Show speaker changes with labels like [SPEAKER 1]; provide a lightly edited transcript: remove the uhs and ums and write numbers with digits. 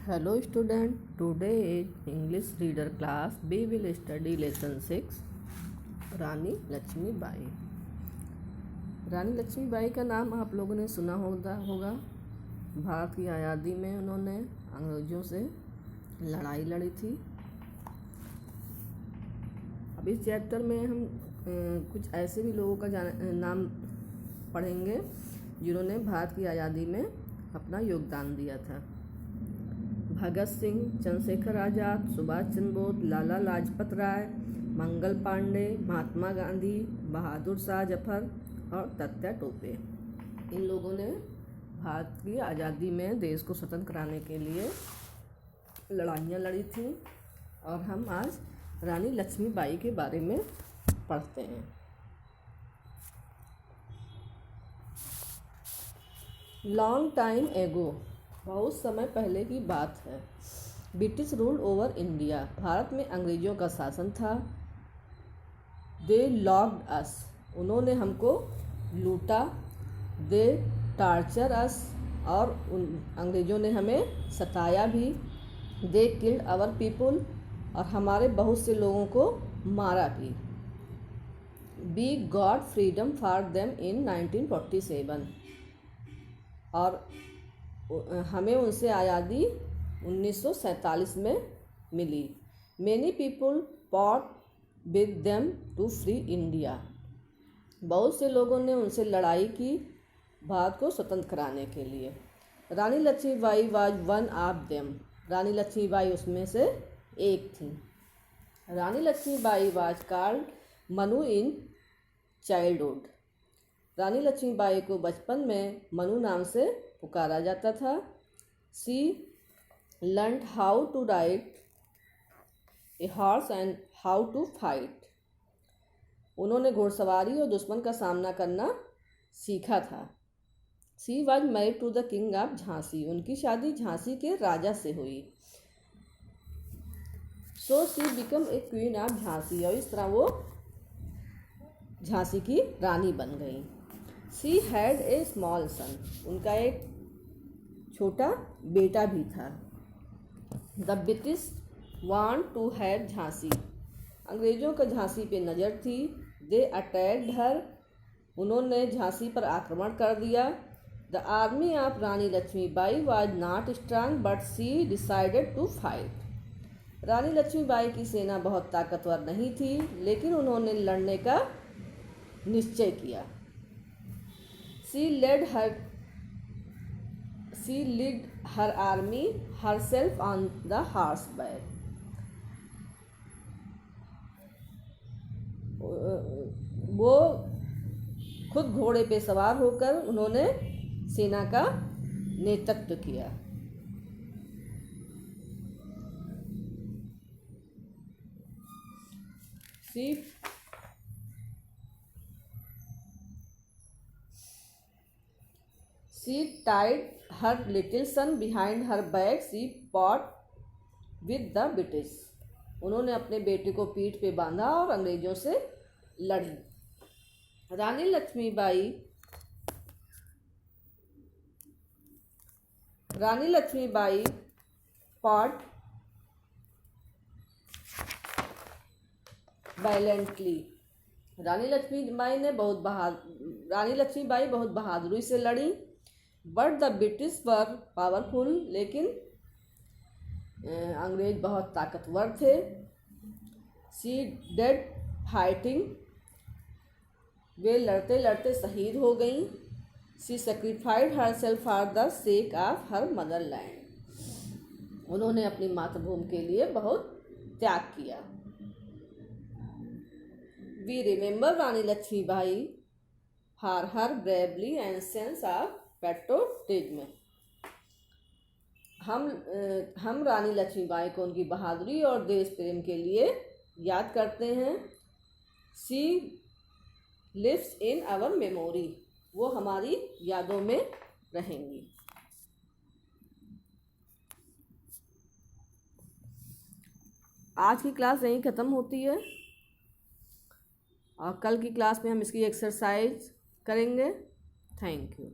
[SPEAKER 1] Hello student, today is English reader class. We will study lesson 6 रानी लक्ष्मीबाई। रानी लक्ष्मीबाई का नाम आप लोगों ने सुना होगा। भारत की आज़ादी में उन्होंने अंग्रेज़ों से लड़ाई लड़ी थी। अब इस चैप्टर में हम कुछ ऐसे भी लोगों का नाम पढ़ेंगे जिन्होंने भारत की आज़ादी में अपना योगदान दिया था। भगत सिंह, चंद्रशेखर आज़ाद, सुभाष चंद्र बोस, लाला लाजपत राय, मंगल पांडे, महात्मा गांधी, बहादुर शाह जफर और तात्या टोपे। इन लोगों ने भारत की आज़ादी में देश को स्वतंत्र कराने के लिए लड़ाइयाँ लड़ी थी और हम आज रानी लक्ष्मीबाई के बारे में पढ़ते हैं। लॉन्ग टाइम एगो, बहुत समय पहले की बात है। British rule over India, Bharat में अंग्रेज़ों का शासन था। दे लॉक्ड अस, उन्होंने हमको लूटा। दे टार्चर अस, और अंग्रेज़ों ने हमें सताया भी। दे किल्ड आवर पीपुल, और हमारे बहुत से लोगों को मारा भी। We got freedom for them in 1947, और हमें उनसे आज़ादी 1947 में मिली। Many people fought with them to free India, बहुत से लोगों ने उनसे लड़ाई की भारत को स्वतंत्र कराने के लिए। Rani Lakshmibai was one of them, Rani Lakshmibai उसमें से एक थी। Rani Lakshmibai was called Manu in childhood, Rani Lakshmibai को बचपन में मनु नाम से पुकारा जाता था। She learned how to ride a horse and how to fight, उन्होंने घुड़सवारी और दुश्मन का सामना करना सीखा था। She was married to the king of Jhansi, उनकी शादी झांसी के राजा से हुई। So she become a queen of Jhansi, और इस तरह वो झांसी की रानी बन गई। She had a small son, उनका एक छोटा बेटा भी था। The British want to have Jhansi, अंग्रेज़ों का झांसी पे नज़र थी। दे अटैक्ड हर, उन्होंने झांसी पर आक्रमण कर दिया। The army of Rani Lakshmibai was not strong but she decided to fight, Rani Lakshmibai की सेना बहुत ताकतवर नहीं थी, लेकिन उन्होंने लड़ने का निश्चय किया। She led her army herself on the horseback, वो खुद घोड़े पे सवार होकर उन्होंने सेना का नेतृत्व किया। She tied her little son behind her back. She fought with the British, उन्होंने अपने बेटे को पीठ पे बांधा और अंग्रेज़ों से लड़ी। रानी लक्ष्मीबाई fought valiantly, रानी लक्ष्मीबाई बहुत बहादुरी से लड़ी। But the British were powerful, लेकिन अंग्रेज बहुत ताकतवर थे। शी डेड फाइटिंग, वे लड़ते लड़ते शहीद हो गईं। She sacrificed herself for the sake of her motherland, उन्होंने अपनी मातृभूमि के लिए बहुत त्याग किया। We remember Rani Lakshmibai for her bravery and sense of patriotism, हम रानी लक्ष्मीबाई को उनकी बहादुरी और देश प्रेम के लिए याद करते हैं। She lives in our memory, वो हमारी यादों में रहेंगी। आज की क्लास यहीं ख़त्म होती है और कल की क्लास में हम इसकी एक्सरसाइज करेंगे। Thank you.